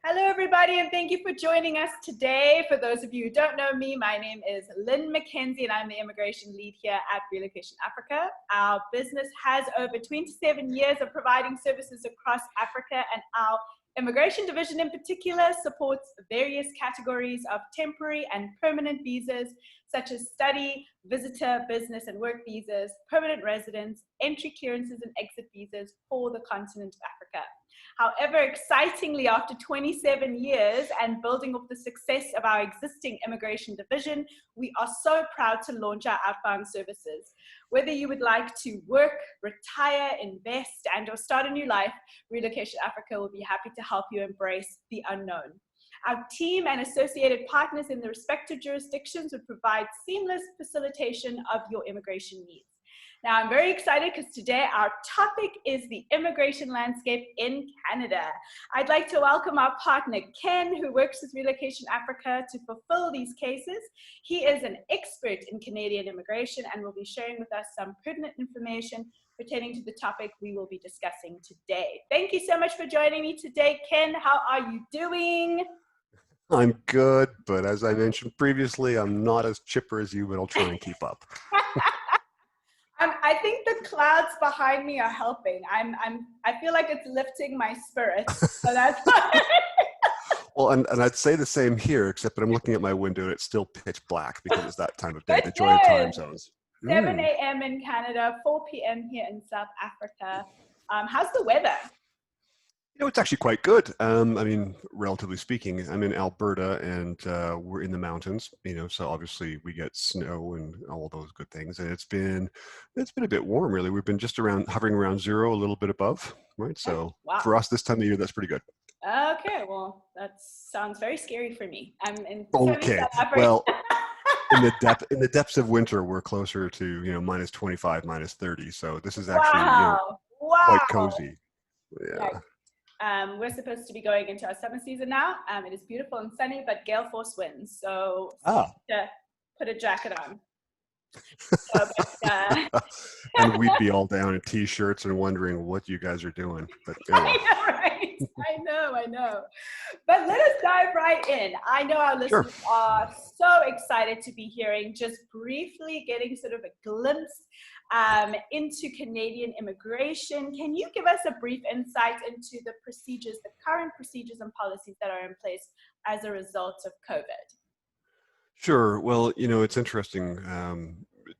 Hello, everybody, and thank you for joining us today. For those of you who don't know me, my name is Lynn McKenzie, and I'm the immigration lead here at Relocation Africa. Our business has over 27 years of providing services across Africa, and our immigration division in particular supports various categories of temporary and permanent visas, such as study, visitor, business, and work visas, permanent residence, entry clearances, and exit visas for the continent of Africa. However, excitingly, after 27 years and building up the success of our existing immigration division, we are so proud to launch our outbound services. Whether you would like to work, retire, invest, and or start a new life, Relocation Africa will be happy to help you embrace the unknown. Our team and associated partners in the respective jurisdictions would provide seamless facilitation of your immigration needs. Now, I'm very excited because today our topic is the immigration landscape in Canada. I'd like to welcome our partner, Ken, who works with Relocation Africa to fulfill these cases. He is an expert in Canadian immigration and will be sharing with us some pertinent information pertaining to the topic we will be discussing today. Thank you so much for joining me today, Ken. How are you doing? I'm good, but as I mentioned previously, I'm not as chipper as you, but I'll try and keep up. I think the clouds behind me are helping. I feel like it's lifting my spirits. So that's fine. Well, and I'd say the same here, except that I'm looking at my window and it's still pitch black because it's that time of day, the joy of time zones. 7 a.m. in Canada, 4 p.m. here in South Africa. How's the weather? You know, it's actually quite good. I mean, relatively speaking, I'm in Alberta and we're in the mountains, you know, so obviously we get snow and all those good things. And it's been a bit warm, really. We've been just hovering around zero, a little bit above, right? So wow. For us this time of year, that's pretty good. Okay, well, that sounds very scary for me. I'm in okay. South Africa. Well, in the depths of winter, we're closer to, you know, minus 25, minus 30. So this is actually quite cozy. Yeah. We're supposed to be going into our summer season now. It is beautiful and sunny, but gale force winds. So to put a jacket on. So, and we'd be all down in t-shirts and wondering what you guys are doing. But I know, right? I know. But let us dive right in. I know our listeners are so excited to be hearing, just briefly getting sort of a glimpse into Canadian immigration. Can you give us a brief insight into the current procedures and policies that are in place as a result of COVID? Sure. Well, you know, it's interesting,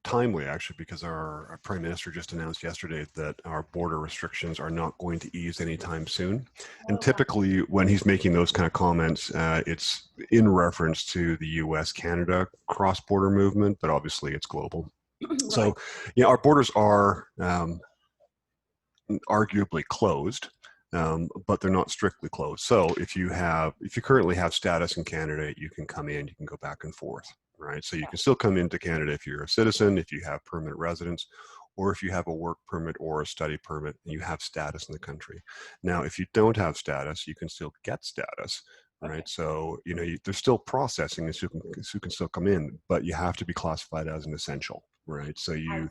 timely actually, because our Prime Minister just announced yesterday that our border restrictions are not going to ease anytime soon. And typically when he's making those kind of comments, it's in reference to the US-Canada cross-border movement, but obviously it's global. Right. So, you know, our borders are arguably closed, but they're not strictly closed. So if you currently have status in Canada, you can come in, you can go back and forth, right? So you can still come into Canada if you're a citizen, if you have permanent residence, or if you have a work permit or a study permit and you have status in the country. Now, if you don't have status, you can still get status. Right. So, you know, there's still processing, so you can still come in, but you have to be classified as an essential. Right. So you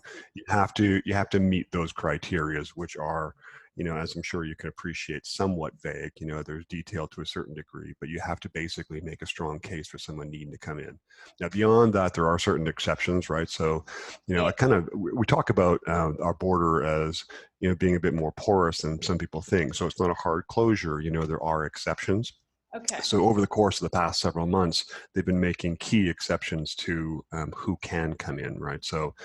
have to meet those criterias, which are, you know, as I'm sure you can appreciate, somewhat vague. You know, there's detail to a certain degree, but you have to basically make a strong case for someone needing to come in. Now, beyond that, there are certain exceptions, right? So, you know, we talk about our border as, you know, being a bit more porous than some people think. So it's not a hard closure. You know, there are exceptions. Okay. So over the course of the past several months, they've been making key exceptions to who can come in, right? So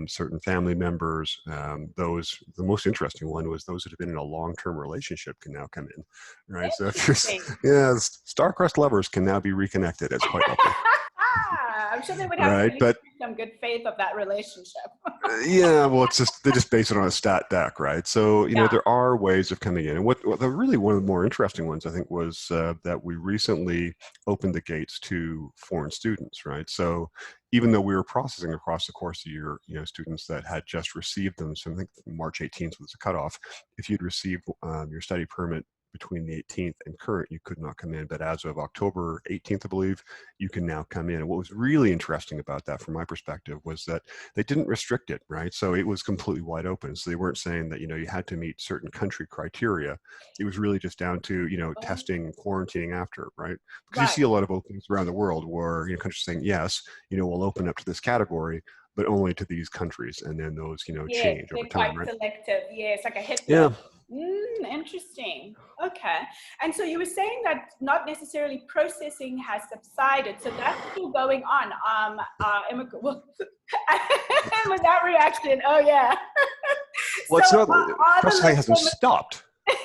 certain family members, the most interesting one was those that have been in a long-term relationship can now come in, right? So star-crossed lovers can now be reconnected. It's quite lovely. I'm sure they would have some good faith of that relationship. Yeah, well, they just base it on a stat deck, right? So, you know, there are ways of coming in. And one of the more interesting ones, I think, was that we recently opened the gates to foreign students, right? So even though we were processing across the course of the year, you know, students that had just received them, so I think March 18th was the cutoff, if you'd received your study permit between the 18th and current, you could not come in. But as of October 18th, I believe, you can now come in. And what was really interesting about that, from my perspective, was that they didn't restrict it, right? So it was completely wide open. So they weren't saying that, you know, you had to meet certain country criteria. It was really just down to, you know, testing and quarantining after, right? Because you see a lot of openings around the world where, you know, countries saying, yes, you know, we'll open up to this category, but only to these countries, and then those, you know, change over time, right? Selective. Yes, like a hit Yeah. list. Interesting. Okay. And so you were saying that not necessarily processing has subsided, so that's still going on. With that reaction, oh yeah. Well, So it's not, processing hasn't stopped.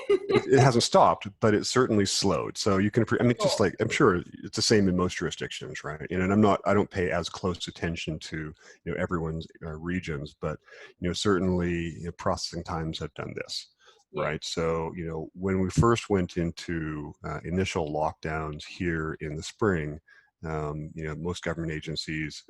It hasn't stopped, but it's certainly slowed. So you can, I mean, just like, I'm sure it's the same in most jurisdictions, right? And I don't pay as close attention to, you know, everyone's regions, but, you know, certainly, you know, processing times have done this, right? So, you know, when we first went into initial lockdowns here in the spring, you know, most government agencies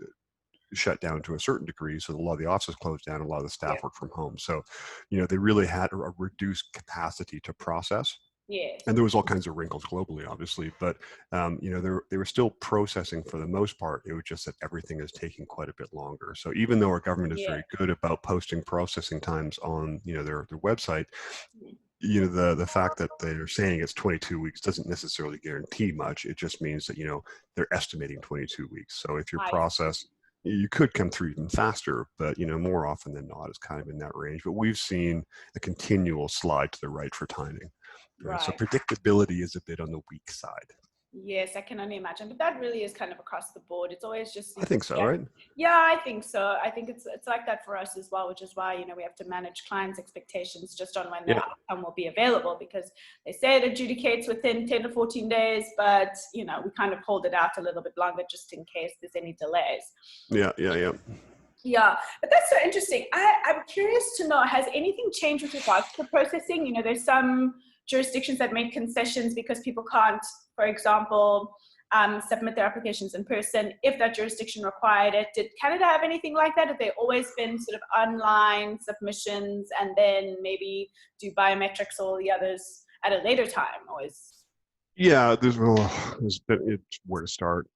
shut down to a certain degree. So a lot of the offices closed down, a lot of the staff work from home. So, you know, they really had a reduced capacity to process. Yes. And there was all kinds of wrinkles globally, obviously, but, you know, they were still processing for the most part. It was just that everything is taking quite a bit longer. So even though our government is very good about posting processing times on, you know, their website, you know, the fact that they're saying it's 22 weeks doesn't necessarily guarantee much. It just means that, you know, they're estimating 22 weeks. So if your process, you could come through even faster, but, you know, more often than not, it's kind of in that range. But we've seen a continual slide to the right for timing. Right? So predictability is a bit on the weak side. Yes, I can only imagine, but that really is kind of across the board. It's always just, I think so, right? Yeah, I think so. I think it's like that for us as well, which is why, you know, we have to manage clients' expectations just on when the outcome will be available, because they say it adjudicates within 10 to 14 days, but, you know, we kind of hold it out a little bit longer just in case there's any delays. Yeah, but that's so interesting. I'm curious to know, has anything changed with regards to processing? You know, there's some jurisdictions that made concessions because people can't, for example, submit their applications in person if that jurisdiction required it. Did Canada have anything like that? Have they always been sort of online submissions and then maybe do biometrics or the others at a later time? Yeah, there's where to start.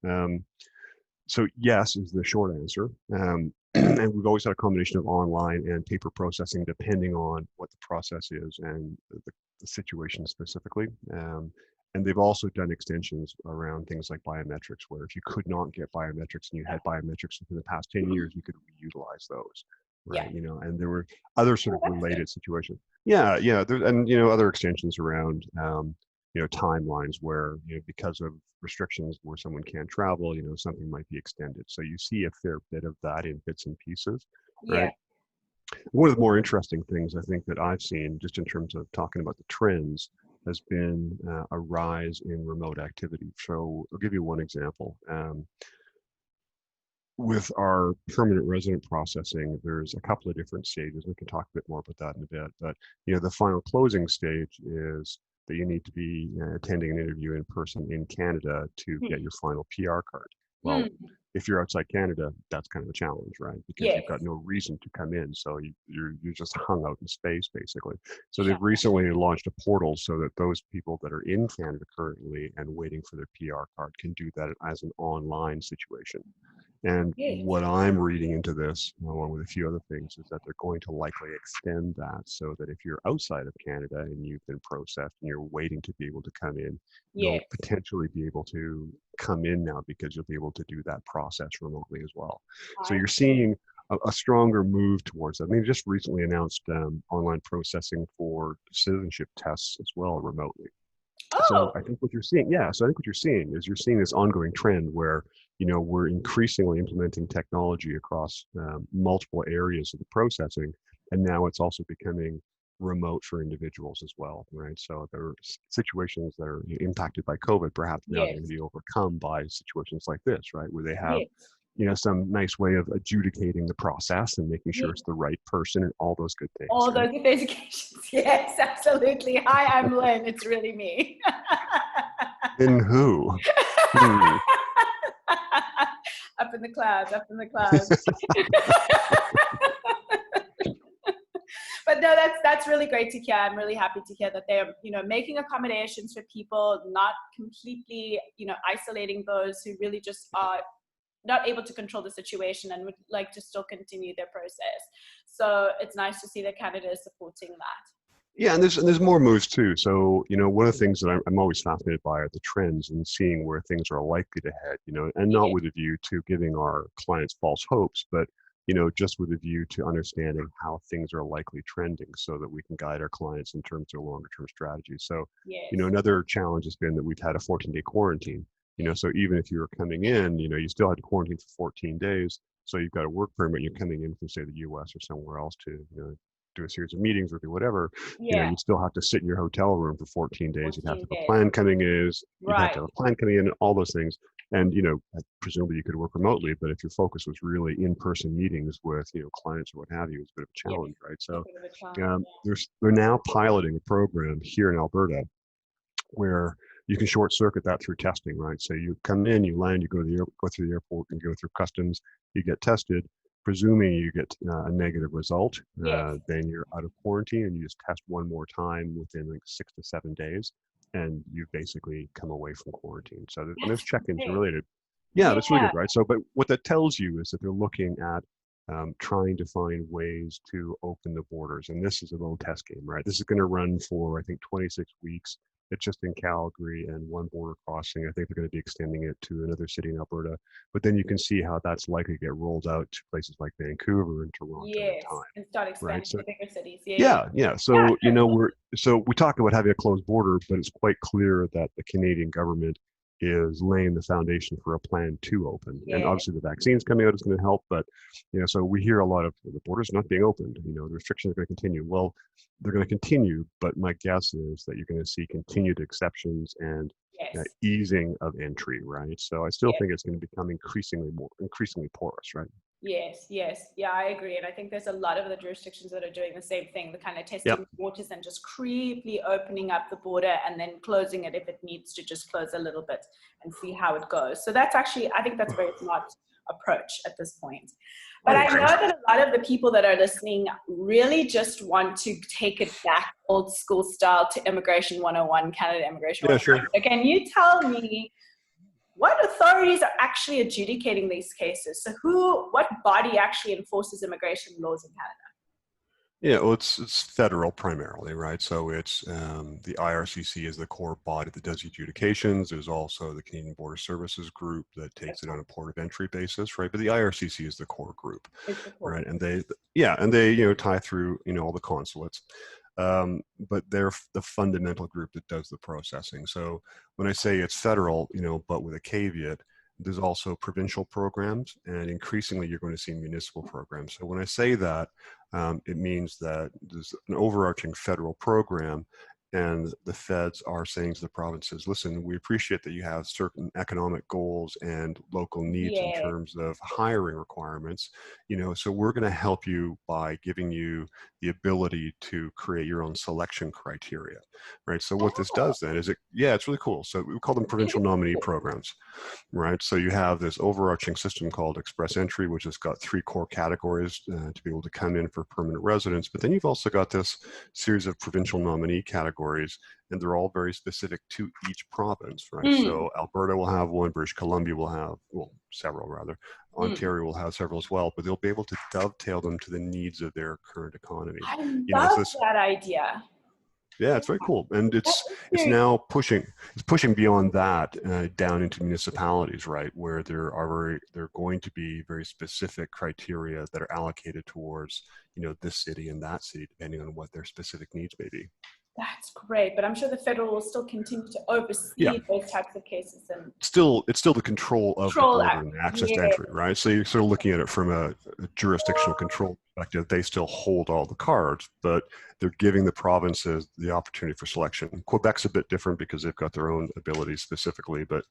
So yes is the short answer. And we've always had a combination of online and paper processing, depending on what the process is and the situation specifically. And they've also done extensions around things like biometrics, where if you could not get biometrics and you had biometrics within the past 10 years, you could reutilize those, right? You know, and there were other sort of related situations. And, you know, other extensions around, you know, timelines where, you know, because of restrictions where someone can't travel, you know, something might be extended. So you see a fair bit of that in bits and pieces, right? One of the more interesting things I think that I've seen, just in terms of talking about the trends, has been a rise in remote activity. So I'll give you one example. With our permanent resident processing, there's a couple of different stages. We can talk a bit more about that in a bit. But, you know, the final closing stage is that you need to be attending an interview in person in Canada to get your final PR card. Well, if you're outside Canada, that's kind of a challenge, right? Because you've got no reason to come in. So you're just hung out in space, basically. So they've recently launched a portal so that those people that are in Canada currently and waiting for their PR card can do that as an online situation. And what I'm reading into this, along with a few other things, is that they're going to likely extend that so that if you're outside of Canada and you've been processed and you're waiting to be able to come in, you'll potentially be able to come in now because you'll be able to do that process remotely as well. So you're seeing a stronger move towards that. I mean, just recently announced online processing for citizenship tests as well remotely. So I think what you're seeing, is you're seeing this ongoing trend where, you know, we're increasingly implementing technology across multiple areas of the processing, and now it's also becoming remote for individuals as well, right? So there are situations that are impacted by COVID, perhaps now they're going to be overcome by situations like this, right? Where they have, you know, some nice way of adjudicating the process and making sure it's the right person and all those good things. All those authentications. Yes, absolutely. Hi, I'm Lynn. It's really me. And who? Up in the clouds, up in the clouds. But no, that's really great to hear. I'm really happy to hear that they're, making accommodations for people, not completely, isolating those who really just are not able to control the situation and would like to still continue their process. So it's nice to see that Canada is supporting that. Yeah, and there's more moves too. So, one of the things that I'm always fascinated by are the trends and seeing where things are likely to head, and not with a view to giving our clients false hopes, but, just with a view to understanding how things are likely trending so that we can guide our clients in terms of longer term strategies. So, Yes. Another challenge has been that we've had a 14-day quarantine, so even if you were coming in, you still had to quarantine for 14 days. So you've got a work permit, you're coming in from, say, the US or somewhere else to, do a series of meetings or do whatever, Yeah. you'd still have to sit in your hotel room for 14 days. You'd have to have 14 a days. plan coming in, you'd have Right. to have a plan coming in, all those things. And, presumably you could work remotely, but if your focus was really in-person meetings with, clients or what have you, it's a bit of a challenge, right? So A bit of a challenge. they're now piloting a program here in Alberta where you can short circuit that through testing, right? So you come in, you land, you go through the airport, and go through customs, you get tested. Presuming you get a negative result, Yes. then you're out of quarantine and you just test one more time within like 6 to 7 days, and you've basically come away from quarantine. So there's check-ins related. Yeah, that's really good, right? So, but what that tells you is that they're looking at trying to find ways to open the borders, and this is a little test game, right? This is going to run for, I think, 26 weeks. It's just in Calgary and one border crossing. I think they're going to be extending it to another city in Alberta. But then you can see how that's likely to get rolled out to places like Vancouver and Toronto in time. And start expanding Right? So, to bigger cities. yeah. So, we talk about having a closed border, but it's quite clear that the Canadian government is laying the foundation for a plan to open. And obviously the vaccines coming out is going to help, but, so we hear a lot of the borders not being opened, the restrictions are going to continue. Well, they're going to continue, but my guess is that you're going to see continued exceptions and easing of entry, right? So I still think it's going to become increasingly porous, right? Yes. Yeah, I agree. And I think there's a lot of the jurisdictions that are doing the same thing, the kind of testing waters and just creepily opening up the border and then closing it if it needs to just close a little bit and see how it goes. So that's actually, I think that's a very smart approach at this point. But I know that a lot of the people that are listening really just want to take it back old school style to Immigration 101, Canada Immigration 101. Yeah, sure. So can you tell me what authorities are actually adjudicating these cases? So what body actually enforces immigration laws in Canada? Yeah, well, it's federal primarily, right? So it's the IRCC is the core body that does adjudications. There's also the Canadian Border Services group that takes it on a port of entry basis, right? But the IRCC is the core group, right? And they tie through all the consulates. But they're the fundamental group that does the processing. So when I say it's federal, but with a caveat, there's also provincial programs, and increasingly you're going to see municipal programs. So when I say that, it means that there's an overarching federal program, and the feds are saying to the provinces, listen, we appreciate that you have certain economic goals and local needs in terms of hiring requirements, so we're going to help you by giving you the ability to create your own selection criteria, right? So what this does then is it's really cool. So we call them provincial nominee programs, right? So you have this overarching system called express entry, which has got 3 core categories to be able to come in for permanent residence. But then you've also got this series of provincial nominee categories, and they're all very specific to each province, right? So Alberta will have one, British Columbia will have, several rather. Ontario will have several as well, but they'll be able to dovetail them to the needs of their current economy. I love that idea. Yeah, it's very cool, and it's now pushing beyond that down into municipalities, right, where there are going to be very specific criteria that are allocated towards this city and that city, depending on what their specific needs may be. That's great, but I'm sure the federal will still continue to oversee those types of cases. And it's still the control of the border and the access to entry, right? So you're sort of looking at it from a jurisdictional control perspective. They still hold all the cards, but they're giving the provinces the opportunity for selection. Quebec's a bit different because they've got their own abilities specifically, but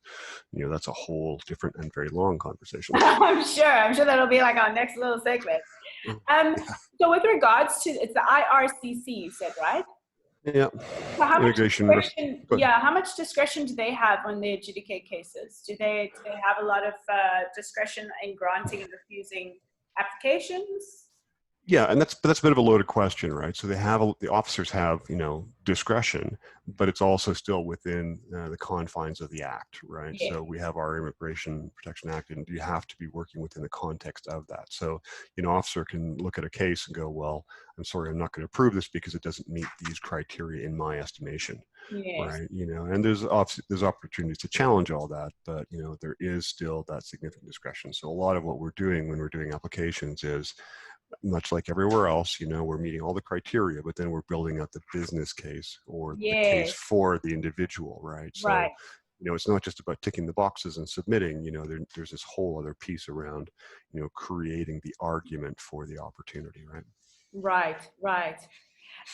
that's a whole different and very long conversation. I'm sure that'll be like our next little segment. So with regards to, it's the IRCC, you said, right? Yeah. So how much discretion do they have when they adjudicate cases? Do they have a lot of discretion in granting and refusing applications? Yeah, and that's a bit of a loaded question, right? So the officers have, discretion, but it's also still within the confines of the act, right? Yeah. So we have our Immigration Protection Act, and you have to be working within the context of that. So, officer can look at a case and go, well, I'm sorry, I'm not going to approve this because it doesn't meet these criteria in my estimation, Yes. right? And there's opportunities to challenge all that, but there is still that significant discretion. So a lot of what we're doing when we're doing applications is, much like everywhere else, we're meeting all the criteria, but then we're building out the business case or the case Yes. for the individual, right? So, Right. it's not just about ticking the boxes and submitting, there's this whole other piece around, creating the argument for the opportunity, right? Right. Right.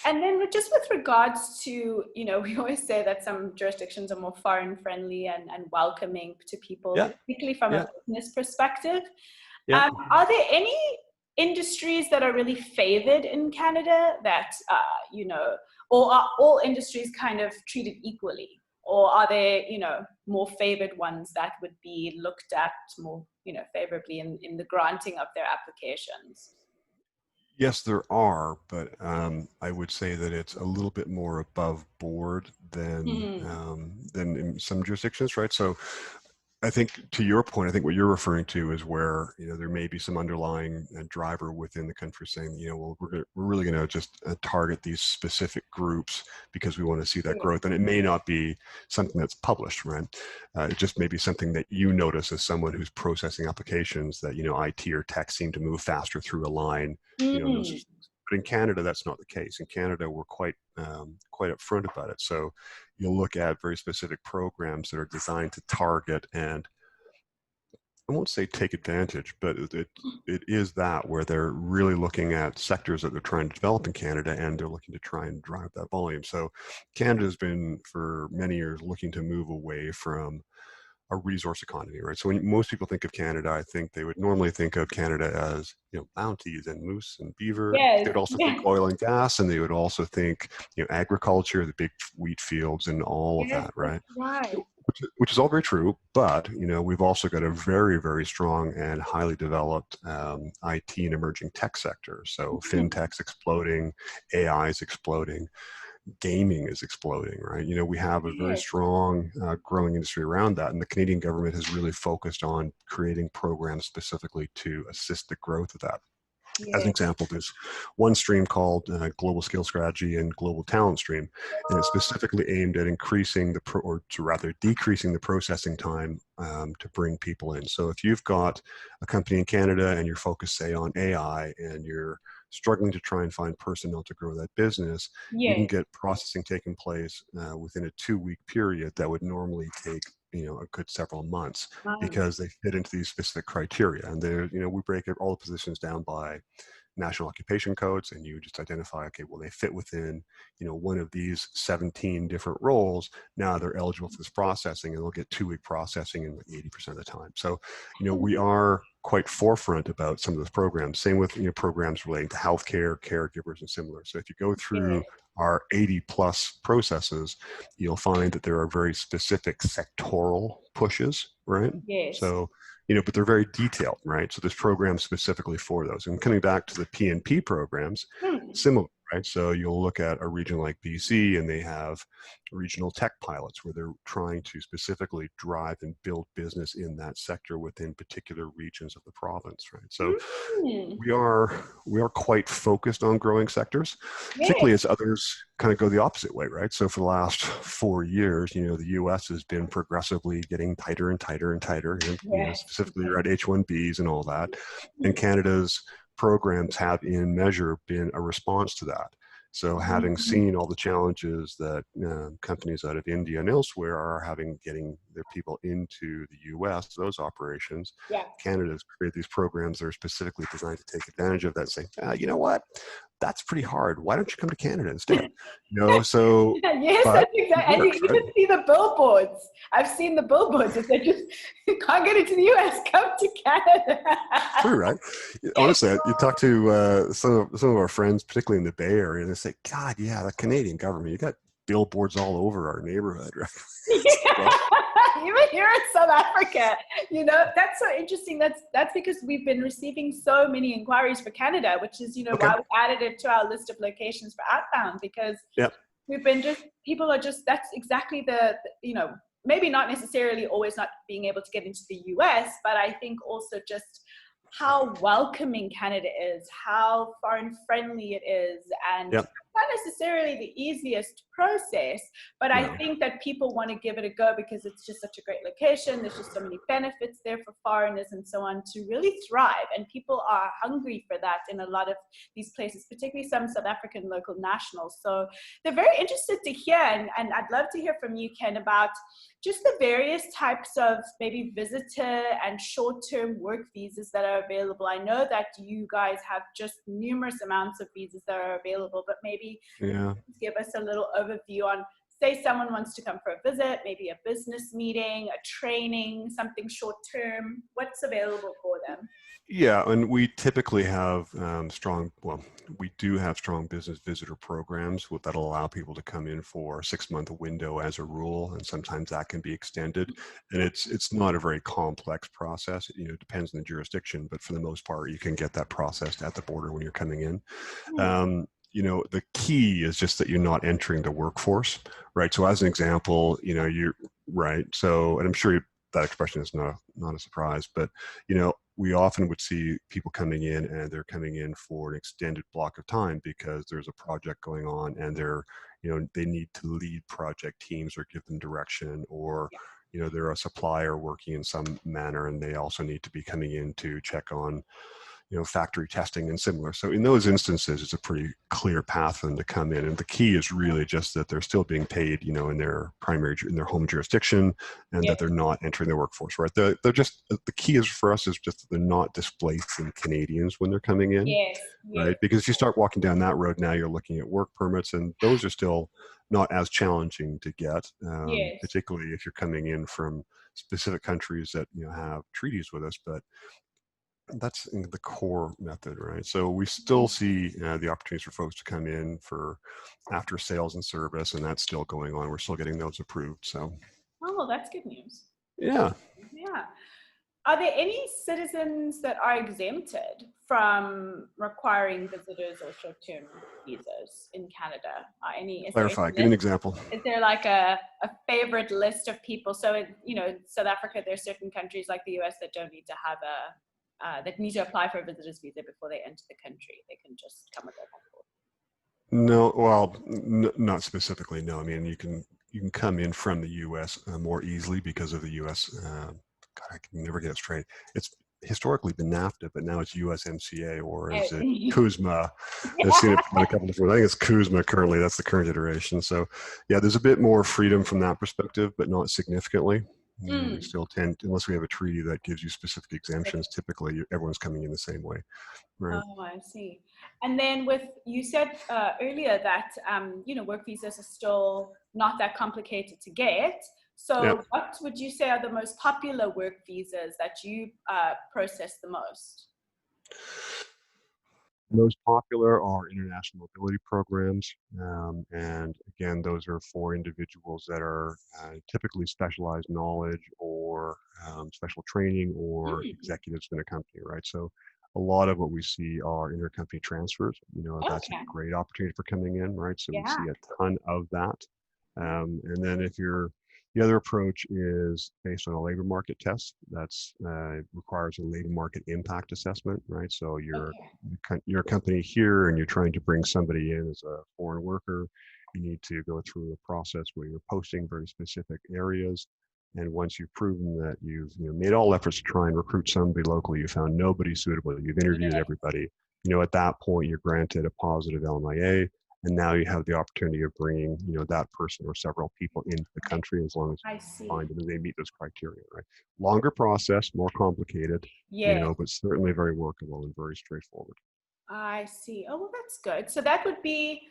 And then just with regards to, we always say that some jurisdictions are more foreign friendly and welcoming to people, Yeah, particularly from yeah, a business perspective. yeah. Are there any industries that are really favored in Canada that, or are all industries kind of treated equally? Or are there, more favored ones that would be looked at more, favorably in the granting of their applications? Yes, there are, but I would say that it's a little bit more above board Hmm. than in some jurisdictions, right? So I think to your point, I think what you're referring to is where there may be some underlying driver within the country saying, well, we're really going to just target these specific groups because we want to see that growth, and it may not be something that's published, right? It just may be something that you notice as someone who's processing applications that IT or tech seem to move faster through a line, and those. Mm. But in Canada, that's not the case. In Canada, we're quite upfront about it. So you'll look at very specific programs that are designed to target and, I won't say take advantage, but it is that where they're really looking at sectors that they're trying to develop in Canada, and they're looking to try and drive that volume. So Canada's been for many years looking to move away from a resource economy, right? So when most people think of Canada, I think they would normally think of Canada as, bounties and moose and beaver. They Yes. would also think Yes. oil and gas, and they would also think, agriculture, the big wheat fields and all of Yes, that, that's right? right. Which is all very true, but we've also got a very, very strong and highly developed IT and emerging tech sector. So Mm. fintech's exploding, AI is exploding, gaming is exploding, right? We have a very Yes. strong growing industry around that, and the Canadian government has really focused on creating programs specifically to assist the growth of that. As an Yes. example, there's one stream called Global Skill Strategy and Global Talent Stream, and it's specifically aimed at increasing or to rather decreasing the processing time to bring people in. So if you've got a company in Canada and you're focused, say, on AI, and you're struggling to try and find personnel to grow that business, you can Yes. get processing taking place within a 2-week period that would normally take a good several months, because they fit into these specific criteria. And there, we break all the positions down by national occupation codes, and you just identify, okay, well, they fit within, one of these 17 different roles. Now they're eligible for this processing, and they'll get 2-week processing in like 80% of the time. So, we are quite forefront about some of those programs. Same with, programs relating to healthcare, caregivers, and similar. So if you go through Yes. our 80 plus processes, you'll find that there are very specific sectoral pushes, right? Yes. So, but they're very detailed, right? So there's programs specifically for those. And coming back to the PNP programs, Hmm. similar, right? So you'll look at a region like BC, and they have regional tech pilots where they're trying to specifically drive and build business in that sector within particular regions of the province, right? So Hmm. we are quite focused on growing sectors, Yes. particularly as others kind of go the opposite way, right? So for the last 4 years, the U.S. has been progressively getting tighter and tighter and tighter, and Yes. specifically around H-1Bs and all that. And Canada's programs have, in measure, been a response to that. So having seen all the challenges that companies out of India and elsewhere are having getting their people into the U.S., those operations, Yeah. Canada's created these programs that are specifically designed to take advantage of that, saying, you know what, that's pretty hard. Why don't you come to Canada instead? So, Yes, but that's it exactly. And you works, right? even see the billboards. I've seen the billboards. If they just can't get into the US, come to Canada. True, right? Honestly, you talk to some of our friends, particularly in the Bay Area, and they say, "God, yeah, the Canadian government, you got billboards all over our neighborhood, right? Yeah. Even here in South Africa, you know, that's so interesting. That's because we've been receiving so many inquiries for Canada, which is, you know, Okay. why we added it to our list of locations for outbound, because Yep. we've been people are just, that's exactly you know, maybe not necessarily always not being able to get into the US, but I think also just how welcoming Canada is, how foreign friendly it is, and Yep. not necessarily the easiest process, but I No. think that people want to give it a go because it's just such a great location. There's just so many benefits there for foreigners and so on to really thrive. And people are hungry for that in a lot of these places, particularly some South African local nationals. So they're very interested to hear, and I'd love to hear from you, Ken, about just the various types of maybe visitor and short-term work visas that are available. I know that you guys have just numerous amounts of visas that are available, but maybe give us a little overview on, say someone wants to come for a visit, maybe a business meeting, a training, something short-term, what's available for them? Yeah, and we typically have we do have strong business visitor programs that'll allow people to come in for a 6-month window as a rule, and sometimes that can be extended. And it's not a very complex process. You know, it depends on the jurisdiction, but for the most part, you can get that processed at the border when you're coming in. You know, the key is just that you're not entering the workforce, right? So as an example, you know, you're right. So, and I'm sure that expression is not a surprise, but you know, we often would see people coming in and they're coming in for an extended block of time because there's a project going on and they need to lead project teams or give them direction, or, you know, they're a supplier working in some manner and they also need to be coming in to check on, you know, factory testing and similar. So in those instances, it's a pretty clear path for them to come in. And the key is really just that they're still being paid, you know, in their home jurisdiction, and that they're not entering the workforce, right? They're just, the key is for us is just that they're not displacing Canadians when they're coming in, right? Because if you start walking down that road, now you're looking at work permits, and those are still not as challenging to get, particularly if you're coming in from specific countries that, you know, have treaties with us. But that's the core method, right? So we still see the opportunities for folks to come in for after sales and service, and that's still going on. We're still getting those approved. So, Oh, that's good news. yeah. Are there any citizens that are exempted from requiring visitors or short-term visas in Canada? Clarify. Give me an example. Is there like a favorite list of people? So in, you know, South Africa, there's certain countries like the US that don't need to have that need to apply for a visitor's visa before they enter the country. They can just come with their passport. No, well, not specifically. No, I mean you can come in from the U.S. More easily because of the U.S. God, I can never get it straight. It's historically been NAFTA, but now it's USMCA, or is it CUSMA? I've seen it a couple different. I think it's CUSMA currently. That's the current iteration. So, yeah, there's a bit more freedom from that perspective, but not significantly. We still tend, unless we have a treaty that gives you specific exemptions, typically everyone's coming in the same way. Right. Oh, I see. And then you said earlier that, you know, work visas are still not that complicated to get. So what would you say are the most popular work visas that you process the most? Most popular are international mobility programs. And again, those are for individuals that are typically specialized knowledge or special training or executives in a company, right? So a lot of what we see are intercompany transfers. You know, that's a great opportunity for coming in, right? So we see a ton of that. And then the other approach is based on a labor market test. That's requires a labor market impact assessment, right? So you're a company here and you're trying to bring somebody in as a foreign worker. You need to go through a process where you're posting very specific areas. And once you've proven that you've made all efforts to try and recruit somebody locally, you found nobody suitable, you've interviewed everybody, at that point you're granted a positive LMIA. And now you have the opportunity of bringing, that person or several people into the country as long as you find them and they meet those criteria, right? Longer process, more complicated, but certainly very workable and very straightforward. I see. Oh, well, that's good. So that would be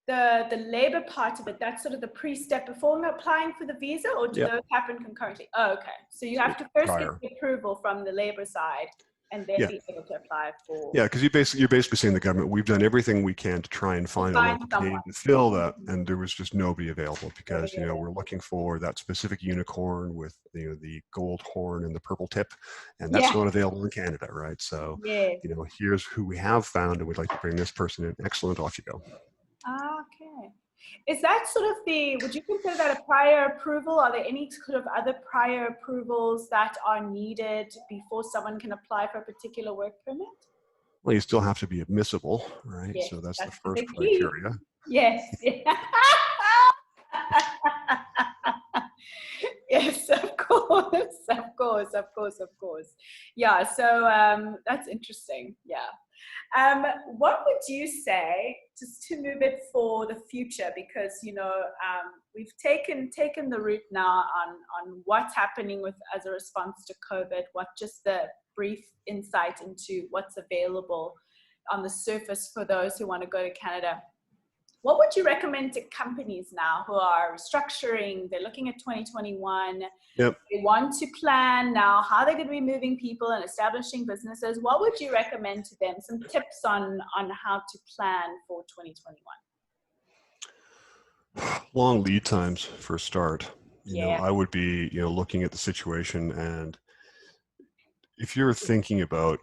the labor part of it. That's sort of the pre-step before applying for the visa, or do those happen concurrently? Oh, okay. So you have to first get the approval from the labor side. and then Yeah. be able to apply for. Yeah, because you're basically saying the government, we've done everything we can to try and find a Find local someone. Canadian to fill that, and there was just nobody available because Nobody we're looking for that specific unicorn with the gold horn and the purple tip, and that's Yeah. not available in Canada, right? So Yes. here's who we have found, and we'd like to bring this person in. Excellent, off you go. Okay. Is that sort of would you consider that a prior approval? Are there any sort of other prior approvals that are needed before someone can apply for a particular work permit? Well, you still have to be admissible, right? Yes, So that's the that's first the key. criteria. Yes. Yes, of course, of course, of course, of course. Yeah, so that's interesting. Yeah. What would you say, just to move it for the future, because we've taken the route now on what's happening with as a response to COVID, what just the brief insight into what's available on the surface for those who want to go to Canada. What would you recommend to companies now who are restructuring? They're looking at 2021. Yep. They want to plan now how they're going to be moving people and establishing businesses. What would you recommend to them? Some tips on how to plan for 2021. Long lead times for a start. Yeah. I would be looking at the situation, and if you're thinking about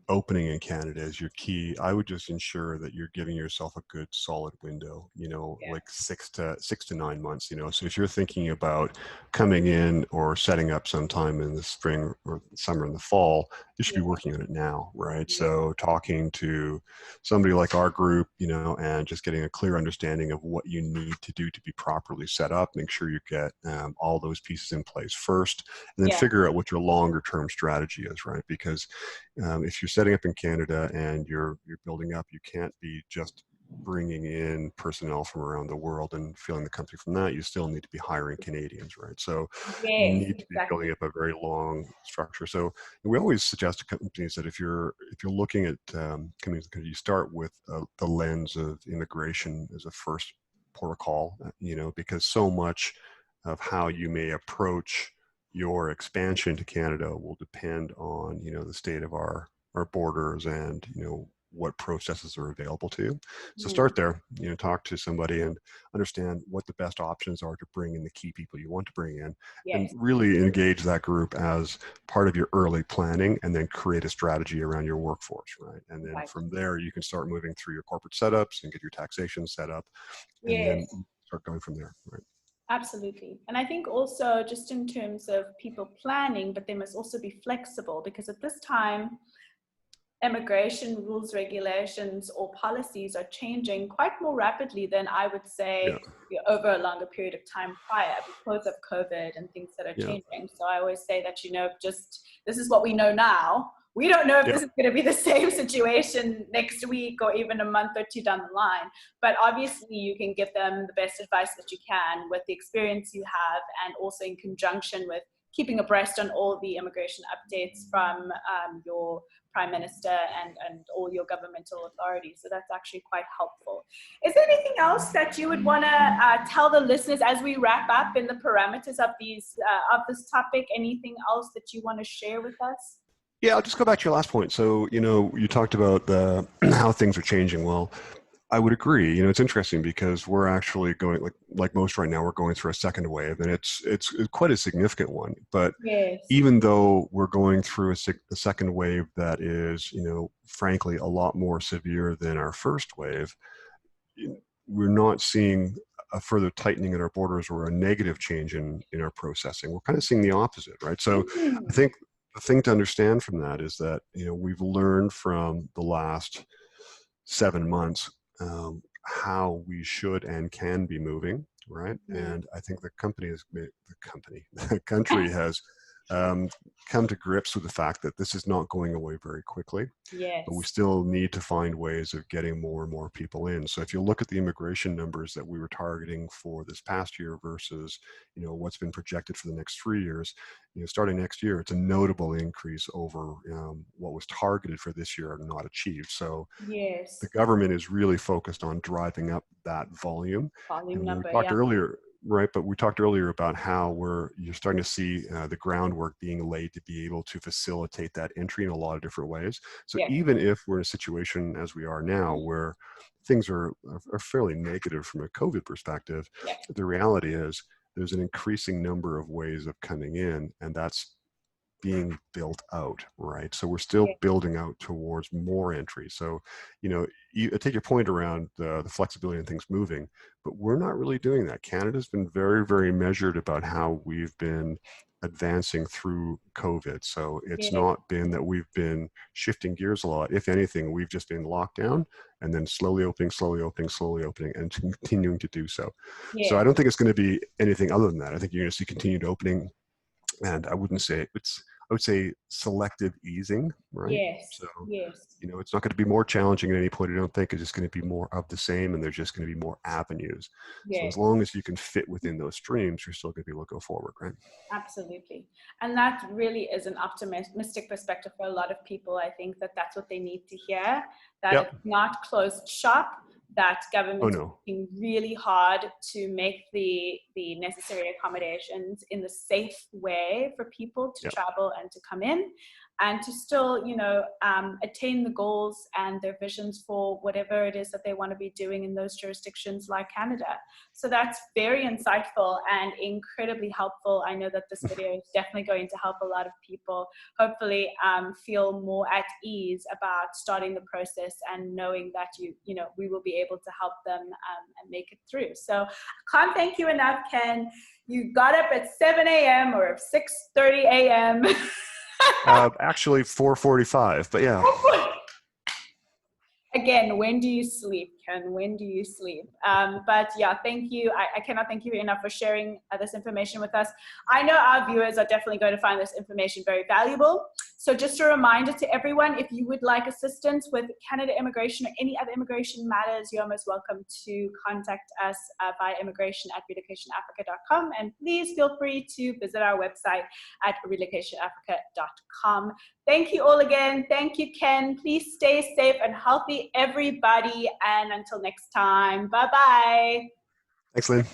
opening in Canada as your key, I would just ensure that you're giving yourself a good solid window, like 6 to 9 months, So if you're thinking about coming in or setting up sometime in the spring or summer and the fall, you should be working on it now, right? Yeah. So talking to somebody like our group, and just getting a clear understanding of what you need to do to be properly set up, make sure you get all those pieces in place first, and then figure out what your longer term strategy is, right? Because if you're setting up in Canada and you're building up, you can't be just bringing in personnel from around the world and filling the country from that. You still need to be hiring Canadians, right? So you need to be building up a very long structure. So we always suggest to companies that if you're looking at coming to the country, you start with the lens of immigration as a first port of call, because so much of how you may approach your expansion to Canada will depend on the state of our borders and what processes are available to you. So start there, talk to somebody and understand what the best options are to bring in the key people you want to bring in, and really engage that group as part of your early planning, and then create a strategy around your workforce, right? And then from there you can start moving through your corporate setups and get your taxation set up, and then start going from there, right? Absolutely. And I think also just in terms of people planning, but they must also be flexible, because at this time, immigration rules, regulations, or policies are changing quite more rapidly than I would say over a longer period of time prior, because of COVID and things that are changing. So I always say that, just this is what we know now. We don't know if this is going to be the same situation next week or even a month or two down the line. But obviously you can give them the best advice that you can with the experience you have, and also in conjunction with keeping abreast on all the immigration updates from your Prime Minister and all your governmental authorities. So that's actually quite helpful. Is there anything else that you would want to tell the listeners as we wrap up in the parameters of this topic? Anything else that you want to share with us? Yeah, I'll just go back to your last point. So, you talked about how things are changing. Well, I would agree. It's interesting because we're actually going, like most right now, we're going through a second wave, and it's quite a significant one. But even though we're going through a second wave that is, frankly, a lot more severe than our first wave, we're not seeing a further tightening at our borders or a negative change in our processing. We're kind of seeing the opposite, right? So I think the thing to understand from that is that, we've learned from the last 7 months how we should and can be moving, right? And I think the country has come to grips with the fact that this is not going away very quickly. But we still need to find ways of getting more and more people in. So if you look at the immigration numbers that we were targeting for this past year versus, what's been projected for the next 3 years, starting next year, it's a notable increase over what was targeted for this year and not achieved. So the government is really focused on driving up that volume. And we talked earlier, right? But we talked earlier about how you're starting to see the groundwork being laid to be able to facilitate that entry in a lot of different ways. So Yeah. even if we're in a situation as we are now where things are fairly negative from a COVID perspective, Yeah. the reality is there's an increasing number of ways of coming in, and that's being built out, right? So we're still building out towards more entry. So, I take your point around the flexibility and things moving, but we're not really doing that. Canada's been very, very measured about how we've been advancing through COVID. So it's not been that we've been shifting gears a lot. If anything, we've just been locked down and then slowly opening, slowly opening, slowly opening, and continuing to do so. So I don't think it's going to be anything other than that. I think you're going to see continued opening. And I would say selective easing, right? Yes. So, Yes. it's not going to be more challenging at any point. I don't think it's just going to be more of the same, and there's just going to be more avenues. So as long as you can fit within those streams, you're still going to be able to go forward, right? Absolutely. And that really is an optimistic perspective for a lot of people. I think that that's what they need to hear, that it's not closed shop, that government is working really hard to make the necessary accommodations in the safe way for people to travel and to come in, and to still, attain the goals and their visions for whatever it is that they want to be doing in those jurisdictions like Canada. So that's very insightful and incredibly helpful. I know that this video is definitely going to help a lot of people, hopefully feel more at ease about starting the process and knowing that we will be able to help them and make it through. So I can't thank you enough, Ken. You got up at 7 a.m. or 6:30 a.m. Actually 4:45, but yeah. Again, when do you sleep, Ken? When do you sleep? But yeah, thank you. I cannot thank you enough for sharing this information with us. I know our viewers are definitely going to find this information very valuable. So just a reminder to everyone, if you would like assistance with Canada immigration or any other immigration matters, you're most welcome to contact us via immigration@relocationafrica.com. And please feel free to visit our website at relocationafrica.com. Thank you all again. Thank you, Ken. Please stay safe and healthy, everybody. And until next time, bye-bye. Thanks, Lynn.